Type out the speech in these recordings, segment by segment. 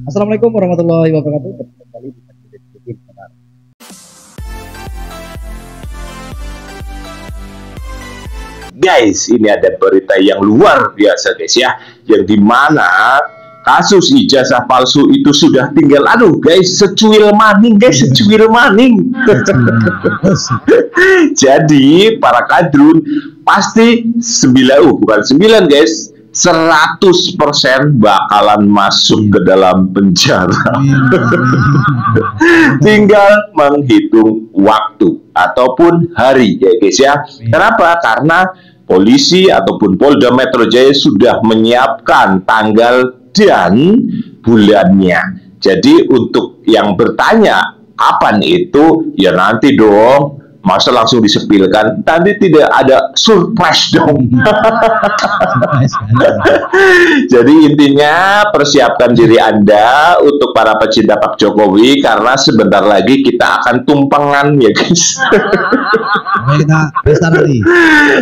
Assalamualaikum warahmatullahi wabarakatuh. Kembali di channel. Guys, ini ada berita yang luar biasa guys ya, yang dimana kasus ijazah palsu itu sudah tinggal, aduh guys, secuil maning guys, secuil maning. Jadi para kadrun pasti 9 guys, 100% bakalan masuk ke dalam penjara. Tinggal menghitung waktu ataupun hari ya guys ya. Kenapa? Karena polisi ataupun Polda Metro Jaya sudah menyiapkan tanggal dan bulannya. Jadi untuk yang bertanya kapan itu, ya nanti dong, masa langsung disepilkan, nanti tidak ada surprise dong. Jadi intinya persiapkan diri Anda untuk para pecinta Pak Jokowi, karena sebentar lagi kita akan tumpengan ya guys.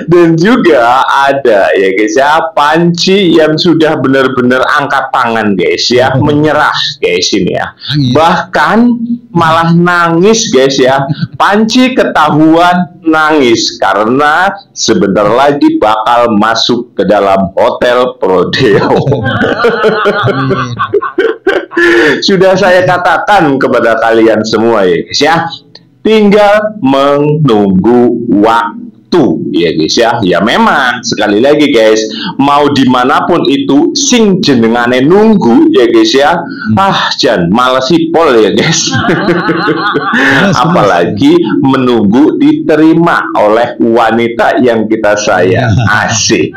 Dan juga ada ya guys ya, Panci yang sudah benar-benar angkat tangan guys ya, menyerah guys ini ya, bahkan malah nangis guys ya. Panci ketahuan nangis karena sebentar lagi bakal masuk ke dalam hotel Prodeo. Sudah saya katakan kepada kalian semua ya guys ya, tinggal menunggu waktu ya guys ya. Ya memang sekali lagi guys, mau dimanapun itu sing jenengane nunggu ya guys ya, jan males sipol ya guys. Apalagi menunggu diterima oleh wanita yang kita sayang. Asik.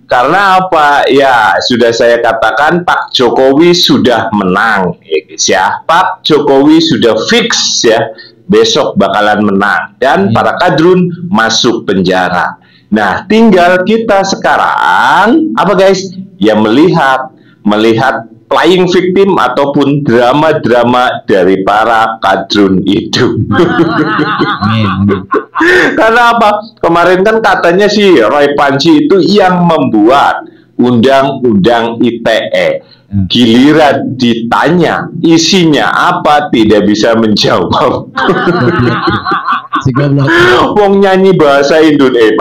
Karena apa ya, sudah saya katakan Pak Jokowi sudah menang ya guys ya. Pak Jokowi sudah fix ya, besok bakalan menang dan para kadrun masuk penjara. Nah, tinggal kita sekarang apa guys? Ya melihat playing victim ataupun drama-drama dari para kadrun itu. Karena apa? Kemarin kan katanya si Roy Panci itu yang membuat undang-undang ITE. Giliran ditanya isinya apa, tidak bisa menjawab. Wong nyanyi bahasa Indonesia,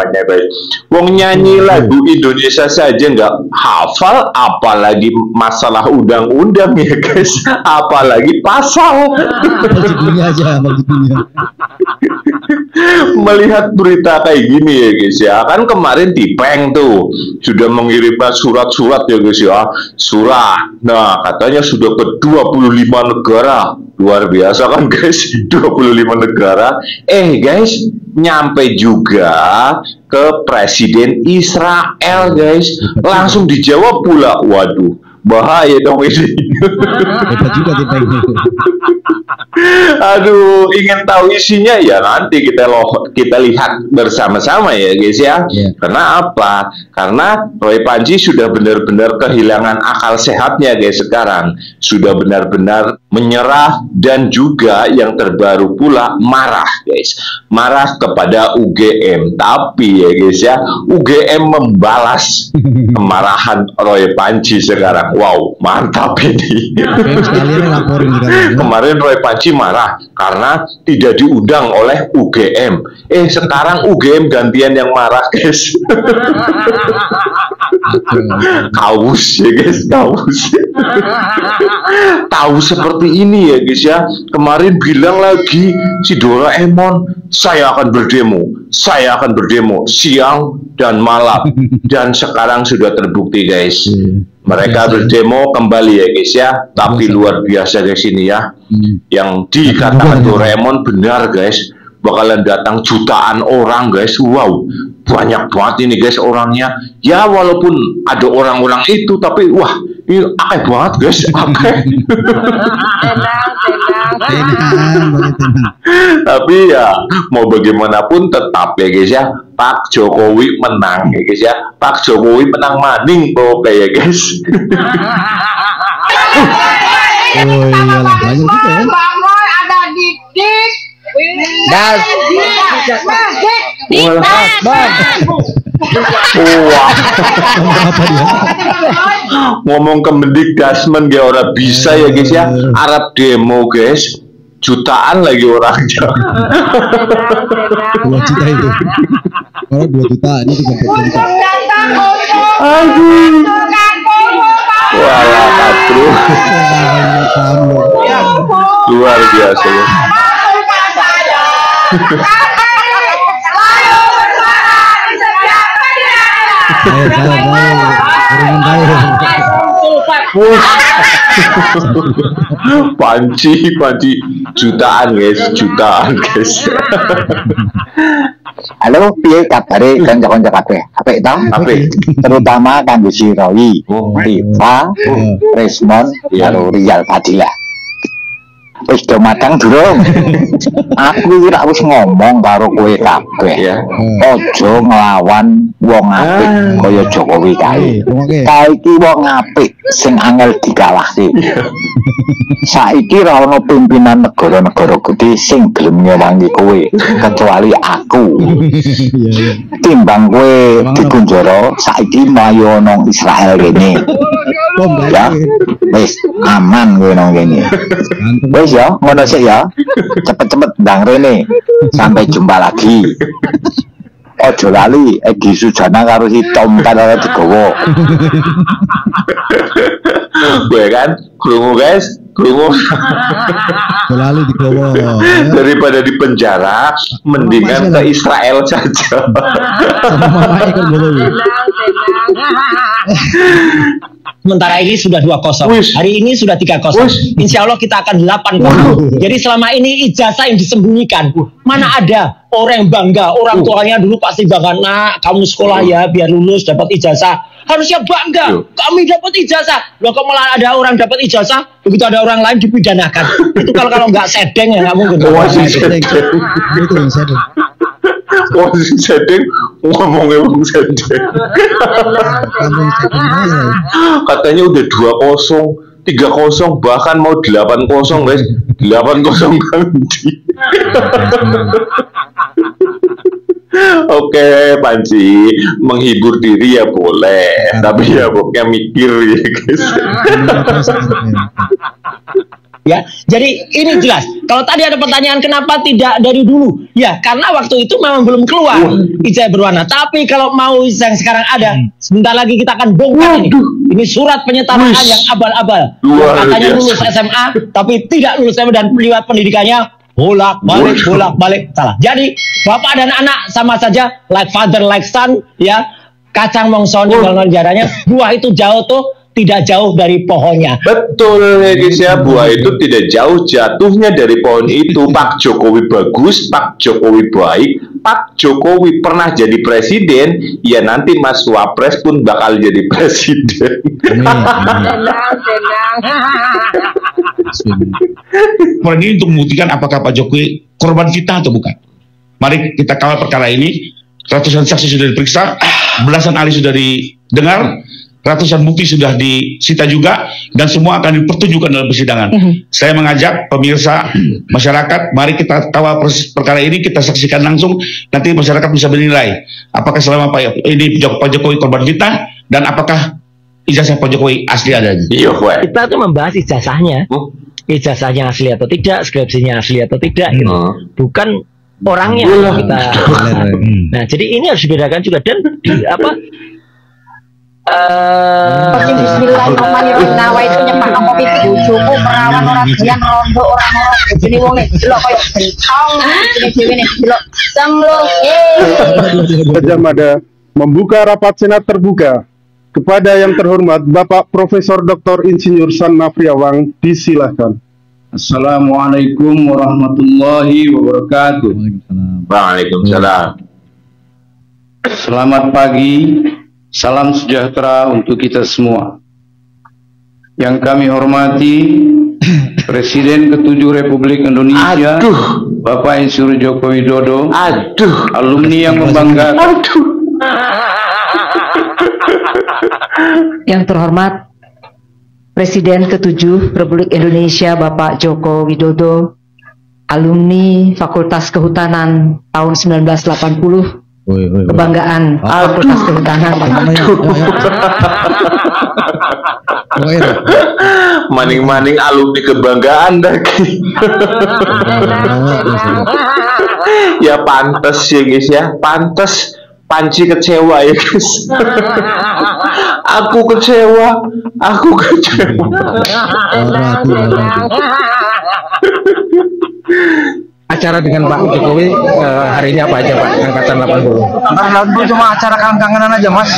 wong nyanyi lagu Indonesia saja nggak hafal, apalagi masalah undang-undang ya guys, apalagi pasal. Melihat berita kayak gini ya guys ya, kan kemarin Tipeng tuh sudah mengirimkan surat-surat ya guys ya, surat. Nah, katanya sudah ke 25 negara. Luar biasa kan guys, 25 negara. Guys, nyampe juga ke Presiden Israel guys. Langsung dijawab pula. Waduh, bahaya dong ini. Hebat juga Tipeng. Aduh, ingin tahu isinya ya nanti kita lihat bersama-sama ya guys ya. Karena apa? Karena Roy Panci sudah benar-benar kehilangan akal sehatnya guys sekarang. Sudah benar-benar menyerah dan juga yang terbaru pula marah guys. Marah kepada UGM. Tapi ya guys ya, UGM membalas kemarahan Roy Panci sekarang. Wow, mantap ini. Kemarin Roy Panci marah karena tidak diundang oleh UGM. Sekarang UGM gantian yang marah guys. Kaus ya guys, kaus. Tahu seperti ini ya guys ya. Kemarin bilang lagi si Doraemon, saya akan berdemo siang dan malam. Dan sekarang sudah terbukti guys. Mereka berdemo kembali ya guys ya. Tapi luar biasa guys ini ya. Yang dikatakan Doraemon benar guys. Bakalan datang jutaan orang guys. Wow, banyak banget ini guys orangnya. Ya walaupun ada orang-orang itu, tapi wah, ini akeh banget guys. Akeh. Tapi ya mau bagaimanapun tetap ya guys ya, Pak Jokowi menang ya guys ya. Pak Jokowi menang maning kok ya guys. Oh iyalah, banyak juga ya. Ada Dik. Das. Wah, Apa dia? ngomong ke Mendikdasmen gak orang bisa ya guys ya. Arab demo guys, jutaan lagi orangnya. 2 juta itu. Kalau 2 juta ini 3 juta. Aduh. Walah katru. Luar biasa ya. Panci jutaan guys. Halo, piye kabare kanca-kanca kabeh? Apik ta? Apik. Terutama kanggo si Roy, Tifa, Resmon, karo Rial Fadilah. Wis do matang durung? Aku iki rak wis ngomong karo kowe kabeh. Ya. Aja nglawan wong apik kaya Jokowi kae. Kae iki wong apik sing angel dikalahke. Saiki ra ono pimpinan negara-negara gede sing gelem ngewangi kowe kecuali aku. Timbang kowe dikunjara saiki mlayu nang Israel kene. Ya, wis aman kowe nang kene. Wis ya, ngono sik ya. Cepet-cepet ndang rene. Sampai jumpa lagi. Ojo lali Egi Sujana karo si Tom Tanara digowo. Gue kan, krungu guys, krungu. Lali digowo. Daripada di penjara, mendingan ke Israel saja. Sama mamanya kan gowo. Sementara ini sudah 2-0. Hari ini sudah 3-0. Insya Allah kita akan 8-0. Jadi selama ini ijazah yang disembunyikan. Mana ada orang yang bangga, orang tuanya dulu pasti bangga, nak kamu sekolah ya biar lulus dapat ijazah. Harusnya bangga, kami dapat ijazah. Loh kok malah ada orang dapat ijazah, begitu ada orang lain dipidanakan. Itu kalau nggak sedeng ya nggak mungkin. Itu yang sedeng. Wah, sedeng ngomongnya wong sedeng. Katanya udah 2-0, 3-0, bahkan mau 8-0 guys. 8-0 ganti. Oke, Panci, menghibur diri ya boleh, tapi ya pokoknya mikir ya guys. Ya, jadi ini jelas. Kalau tadi ada pertanyaan kenapa tidak dari dulu? Ya, karena waktu itu memang belum keluar ijazah berwarna. Tapi kalau mau yang sekarang ada, sebentar lagi kita akan bongkar ini. Ini surat penyetaraan yang abal-abal. Katanya lulus SMA, tapi tidak lulus SMA dan liwat pendidikannya bolak-balik salah. Jadi bapak dan anak sama saja, like father like son, ya. Kacang mongsoni kalau jaranya, buah itu jauh tuh. Tidak jauh dari pohonnya. Betul ya guys ya, buah itu tidak jauh jatuhnya dari pohon itu. Pak Jokowi bagus, Pak Jokowi baik, Pak Jokowi pernah jadi presiden, ya nanti Mas Wapres pun bakal jadi presiden. Ini untuk membuktikan apakah Pak Jokowi korban fitnah atau bukan. Mari kita kawal perkara ini. Ratusan saksi sudah diperiksa, belasan ahli sudah didengar, ratusan bukti sudah disita juga, dan semua akan dipertunjukkan dalam persidangan. Saya mengajak pemirsa, masyarakat, mari kita kawal perkara ini, kita saksikan langsung, nanti masyarakat bisa menilai apakah selama Pak Jokowi korban fitnah, dan apakah ijazah Pak Jokowi asli adanya. Kita tuh membahas ijazahnya, ijazahnya asli atau tidak, skripsinya asli atau tidak, gitu. Bukan orangnya kita. Nah, jadi ini harus dibedakan juga, dan Bismillahirrahmanirrahim. Nawa itu nyepak nang kopi bojoku perawan ora doyan rondo ora ngoro. Jenenge wong delok koyo bentong jenenge dhewe nek delok senglo. Ada membuka rapat senat terbuka. Kepada yang terhormat Bapak Profesor Dr. Insinyur San Nafriawang disilahkan. Assalamualaikum warahmatullahi wabarakatuh. Waalaikumsalam. Selamat pagi. Salam sejahtera untuk kita semua. Yang kami hormati Presiden ke-7 Republik Indonesia, Bapak Insinyur Joko Widodo, alumni yang membanggakan. Yang terhormat Presiden ke-7 Republik Indonesia, Bapak Joko Widodo, alumni Fakultas Kehutanan tahun 1980, kebanggaan Fakultas Kehutanan. Maning-maning alumni kebanggaan lagi. Ya pantes ya guys ya, pantes Panci kecewa ya guys. Aku kecewa. Acara dengan Pak Jokowi hari ini apa aja Pak? Angkatan 80. Angkatan 80 cuma acara kangen-kangenan aja Mas.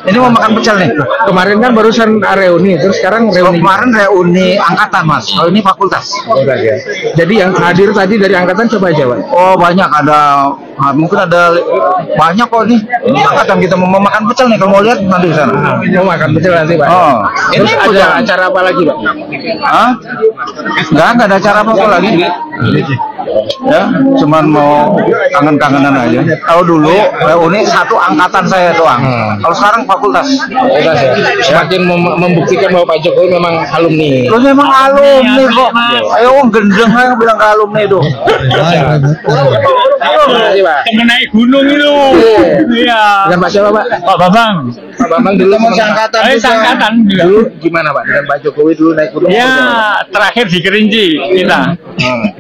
Ini mau makan pecel nih. Kemarin kan barusan reuni, terus sekarang reuni. Kemarin reuni angkatan Mas. Kalau ini fakultas. Fakultas ya. Jadi yang hadir tadi dari angkatan coba aja Pak. Oh banyak, ada mungkin ada banyak kok nih. Ini angkatan kita mau makan pecel nih, kalau mau lihat nanti di sana. Mau makan pecel nanti Pak. Oh. Terus ada acara apa lagi Pak? Hah? Enggak ada acara apa lagi. Ya, cuman mau kangen-kangenan aja. Kalau dulu reuni satu angkatan saya doang. Kalau sekarang fakultas. Ya. Semakin membuktikan bahwa Pak Jokowi memang alumni. Terus memang alumni kok. Ayo wong gendeng aja bilang ke alumni itu. Temen naik gunung itu. Iya. Dengan Pak siapa Pak? Pak Bambang. Pak Bambang dulu angkatan. Angkatan. Dulu gimana Pak dengan Pak Jokowi dulu naik gunung? Ya, terakhir di Kerinci kita.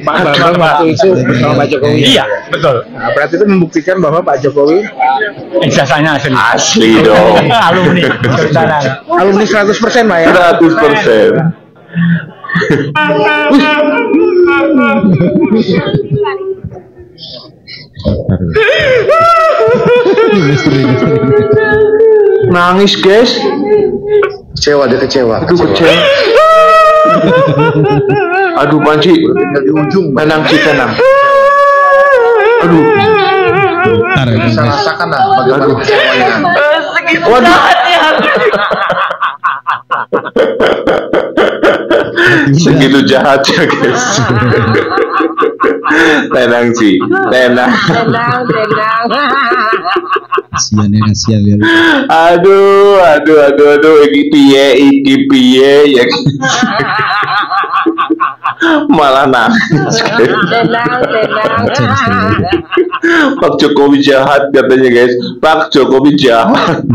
Pak Bambang waktu itu bersama Pak Jokowi. Iya, betul. Nah, berarti itu membuktikan bahwa Pak Jokowi ijazahnya asli. Asli dong. Alumni. Alumni 100% Pak ya. 100%. Nangis guys. Kecewa, dia kecewa. Aduh kecewa. Aduh Panci, tenang Ci, tenang. Aduh. Bisa rasakan lah bagaimana kecewanya. Waduh. Segitu jahatnya guys. Tenang sih, tenang. Kasihan ya. Aduh, iki piye ya. Malah nangis. Pak Jokowi jahat katanya guys. Pak Jokowi jahat.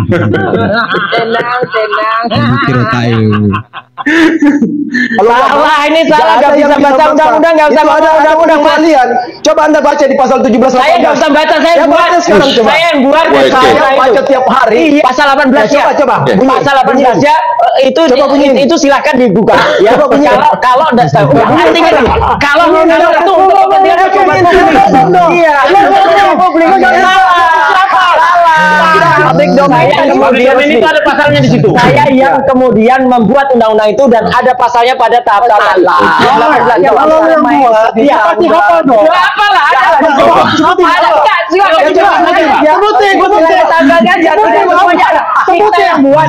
Salah, ini salah, nggak bisa baca undang-undang, nggak bisa baca undang-undang kalian. Coba Anda baca di pasal 17. Saya nggak bisa baca, saya buat sekarang coba. Saya yang buat, saya baca tiap hari. Pasal 18 ya. Coba. Pasal 18 ya. Itu silakan dibuka. Ya. Kalau nggak tahu, artinya kalau undang-undang itu untuk kepentingan publik. Iya. Publik public domain. Kemudian ini ada pasalnya di situ. Saya yang kemudian membuat undang-undang itu dan ada pasalnya pada tahap lah. Kalau yang buat, dia pasti hafal dong. Apalah, ada enggak? Sebutin. Kita yang buat.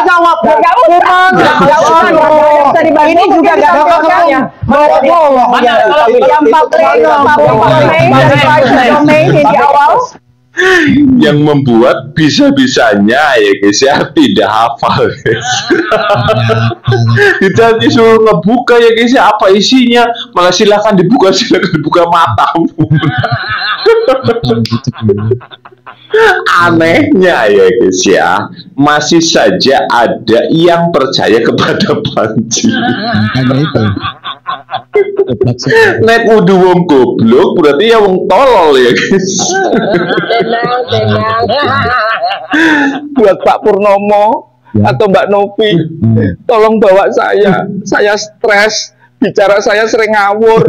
Jawab. Ini juga nggak ada pasalnya. Yang domain di awal. Yang membuat bisa-bisanya ya guys ya tidak hafal guys. Kita disuruh ngebuka ya guys ya, apa isinya, malah silakan dibuka matamu. Anehnya ya guys ya, masih saja ada yang percaya kepada Panci. Nek udah wong goblok berarti ya wong tolol ya guys. Buat Pak Purnomo atau Mbak Novi, tolong bawa saya stres, bicara saya sering ngawur.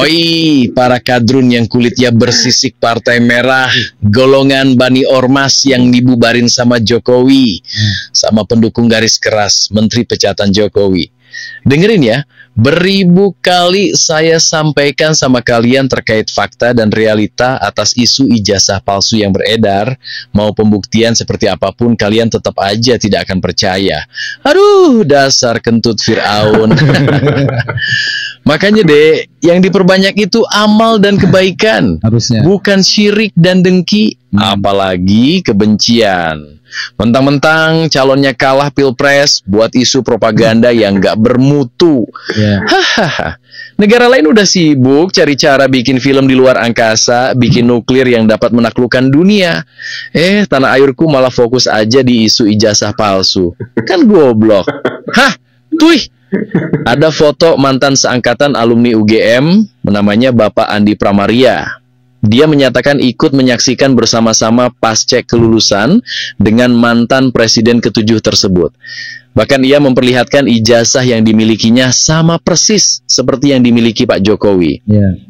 Oi, para kadrun yang kulitnya bersisik partai merah, golongan Bani Ormas yang dibubarin sama Jokowi, sama pendukung garis keras Menteri Pecatan Jokowi. Dengerin ya, beribu kali saya sampaikan sama kalian terkait fakta dan realita atas isu ijazah palsu yang beredar. Mau pembuktian seperti apapun, kalian tetap aja tidak akan percaya. Aduh, dasar kentut Fir'aun. Makanya deh, yang diperbanyak itu amal dan kebaikan. Harusnya. Bukan syirik dan dengki, apalagi kebencian. Mentang-mentang calonnya kalah pilpres, buat isu propaganda yang gak bermutu. Hahaha. Negara lain udah sibuk cari cara bikin film di luar angkasa, bikin nuklir yang dapat menaklukkan dunia. Tanah airku malah fokus aja di isu ijazah palsu. Kan goblok. Hah, tuh. Ada foto mantan seangkatan alumni UGM, namanya Bapak Andi Pramaria. Dia menyatakan ikut menyaksikan bersama-sama pasca kelulusan dengan mantan presiden ke-7 tersebut. Bahkan ia memperlihatkan ijazah yang dimilikinya sama persis seperti yang dimiliki Pak Jokowi.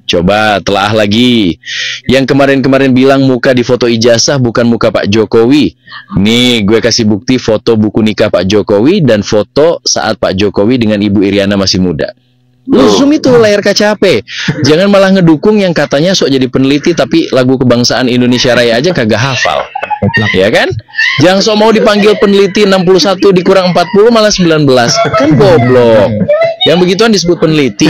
Coba telah lagi. Yang kemarin-kemarin bilang muka di foto ijazah bukan muka Pak Jokowi. Nih, gue kasih bukti foto buku nikah Pak Jokowi dan foto saat Pak Jokowi dengan Ibu Iriana masih muda. Lu zoom itu layar kaca HP. Jangan malah ngedukung yang katanya sok jadi peneliti tapi lagu kebangsaan Indonesia Raya aja kagak hafal. Ya kan? Jangan sok mau dipanggil peneliti 61 dikurang 40 malah 19. Kan goblok. Yang begituan disebut peneliti.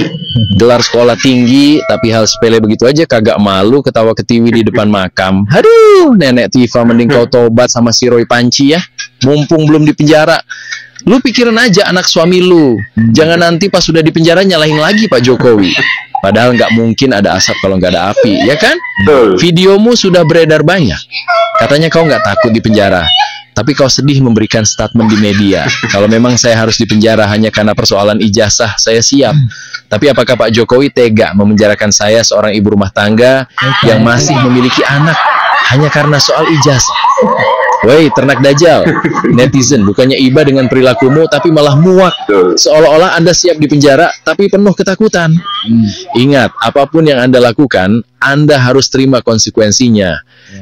Gelar sekolah tinggi tapi hal sepele begitu aja kagak malu ketawa ketiwi di depan makam. Aduh, Nenek Tifa mending kau tobat sama si Roy Panci ya. Mumpung belum di penjara. Lu pikirin aja anak suami lu. Jangan nanti pas sudah di penjara nyalahin lagi Pak Jokowi. Padahal nggak mungkin ada asap kalau nggak ada api, ya kan? Videomu sudah beredar banyak. Katanya kau nggak takut di penjara. Tapi kau sedih memberikan statement di media. Kalau memang saya harus di penjara hanya karena persoalan ijazah, saya siap. Tapi apakah Pak Jokowi tega memenjarakan saya seorang ibu rumah tangga yang masih memiliki anak hanya karena soal ijazah? Woi, ternak dajal, netizen, bukannya iba dengan perilakumu tapi malah muak. Seolah-olah Anda siap di penjara tapi penuh ketakutan. Ingat, apapun yang Anda lakukan, Anda harus terima konsekuensinya.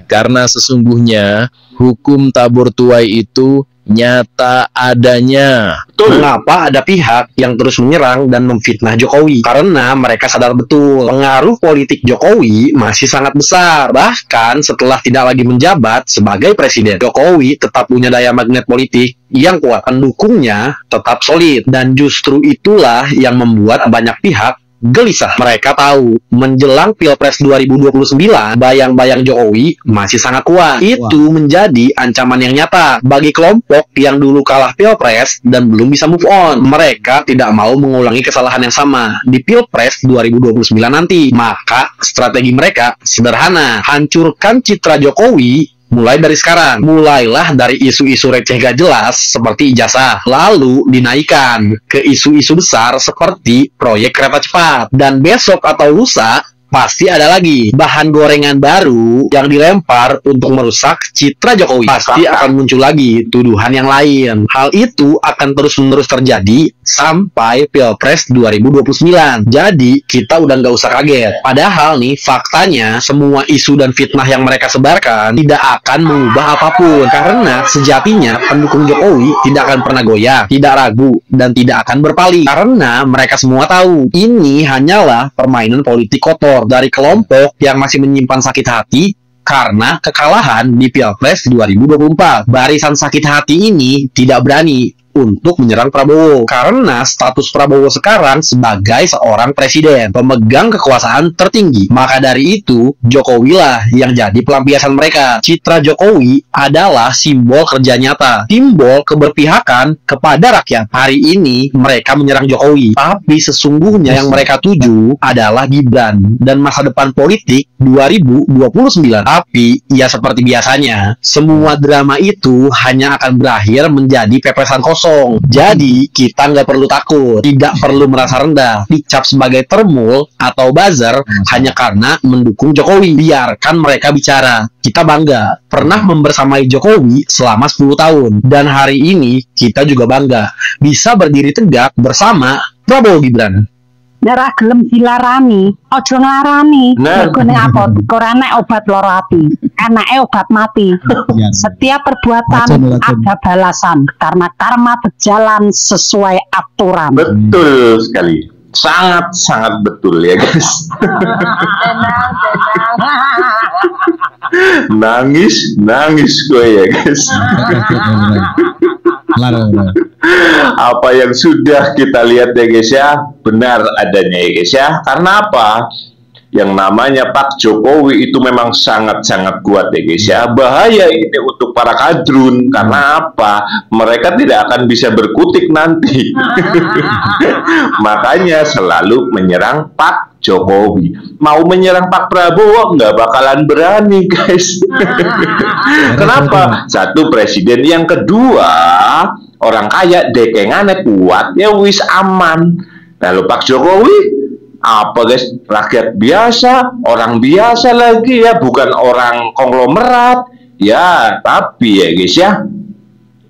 Karena sesungguhnya hukum tabur tuai itu nyata adanya. Mengapa ada pihak yang terus menyerang dan memfitnah Jokowi? Karena mereka sadar betul pengaruh politik Jokowi masih sangat besar. Bahkan setelah tidak lagi menjabat sebagai presiden, Jokowi tetap punya daya magnet politik yang kuat. Pendukungnya tetap solid. Dan justru itulah yang membuat banyak pihak gelisah. Mereka tahu menjelang Pilpres 2029 bayang-bayang Jokowi masih sangat kuat. Itu menjadi ancaman yang nyata bagi kelompok yang dulu kalah Pilpres dan belum bisa move on. Mereka tidak mau mengulangi kesalahan yang sama di Pilpres 2029 nanti. Maka strategi mereka sederhana, hancurkan citra Jokowi mulai dari sekarang. Mulailah dari isu-isu receh gak jelas seperti ijazah, lalu dinaikkan ke isu-isu besar seperti proyek kereta cepat. Dan besok atau lusa pasti ada lagi bahan gorengan baru yang dilempar untuk merusak citra Jokowi. Pasti akan muncul lagi tuduhan yang lain. Hal itu akan terus-menerus terjadi sampai Pilpres 2029. Jadi kita udah nggak usah kaget. Padahal nih faktanya semua isu dan fitnah yang mereka sebarkan tidak akan mengubah apapun. Karena sejatinya pendukung Jokowi tidak akan pernah goyah, tidak ragu, dan tidak akan berpaling. Karena mereka semua tahu ini hanyalah permainan politik kotor dari kelompok yang masih menyimpan sakit hati karena kekalahan di Pilpres 2024. Barisan sakit hati ini tidak berani untuk menyerang Prabowo karena status Prabowo sekarang sebagai seorang presiden, pemegang kekuasaan tertinggi. Maka dari itu, Jokowi lah yang jadi pelampiasan mereka. Citra Jokowi adalah simbol kerja nyata, simbol keberpihakan kepada rakyat. Hari ini mereka menyerang Jokowi, tapi sesungguhnya yang mereka tuju adalah Gibran dan masa depan politik 2029. Tapi ya seperti biasanya, semua drama itu hanya akan berakhir menjadi pepesan kosong. Jadi kita nggak perlu takut, tidak perlu merasa rendah, dicap sebagai termul atau buzzer hanya karena mendukung Jokowi. Biarkan mereka bicara. Kita bangga pernah membersamai Jokowi selama 10 tahun. Dan hari ini kita juga bangga bisa berdiri tegak bersama Prabowo Gibran. Ora gelem dilarani, aja nglarani. Mergo nek apa? Ora enek obat lara ati, enake obat mati. Setiap perbuatan ada balasan karena karma berjalan sesuai aturan. Betul sekali. Sangat-sangat betul ya guys. Nangis gue ya guys. Apa yang sudah kita lihat ya guys ya, benar adanya ya guys ya. Karena apa? Yang namanya Pak Jokowi itu memang sangat-sangat kuat ya guys ya. Bahaya ini untuk para kadrun. Karena apa? Mereka tidak akan bisa berkutik nanti. Makanya selalu menyerang Pak Jokowi. Mau menyerang Pak Prabowo nggak bakalan berani guys. Kenapa? Satu, presiden. Yang kedua, orang kaya dekengane kuat ya wis aman. Lalu Pak Jokowi apa guys, rakyat biasa, orang biasa lagi ya, bukan orang konglomerat ya. Tapi ya guys ya,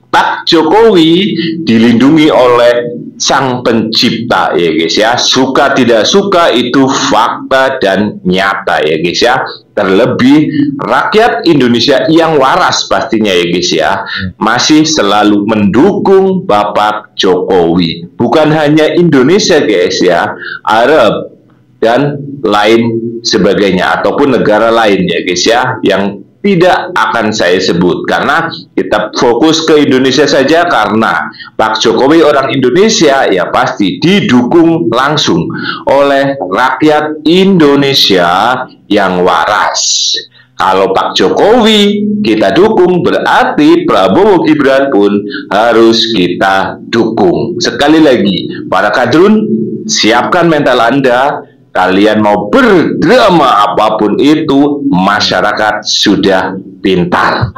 Pak Jokowi dilindungi oleh Sang Pencipta ya guys ya. Suka tidak suka itu fakta dan nyata ya guys ya. Terlebih rakyat Indonesia yang waras pastinya ya guys ya, masih selalu mendukung Bapak Jokowi. Bukan hanya Indonesia guys ya, Arab dan lain sebagainya, ataupun negara lain ya guys ya, yang tidak akan saya sebut karena kita fokus ke Indonesia saja. Karena Pak Jokowi orang Indonesia ya, pasti didukung langsung oleh rakyat Indonesia yang waras. Kalau Pak Jokowi kita dukung, berarti Prabowo Gibran pun harus kita dukung. Sekali lagi, para kadrun, siapkan mental Anda. Kalian mau berdrama apapun itu, masyarakat sudah pintar.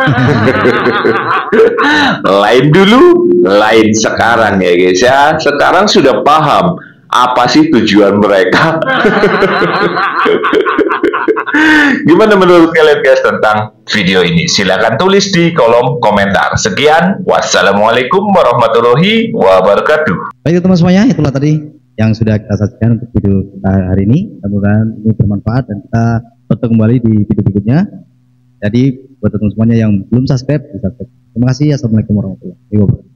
Lain dulu, lain sekarang ya guys ya. Sekarang sudah paham apa sih tujuan mereka. Gimana menurut kalian guys tentang video ini? Silahkan tulis di kolom komentar. Sekian, wassalamualaikum warahmatullahi wabarakatuh. Baik teman semuanya, itulah tadi yang sudah kita saksikan untuk video kita hari ini. Mudah-mudahan ini bermanfaat dan kita bertemu kembali di video berikutnya. Jadi buat teman semuanya yang belum subscribe, di subscribe. Terima kasih. Assalamualaikum warahmatullahi wabarakatuh.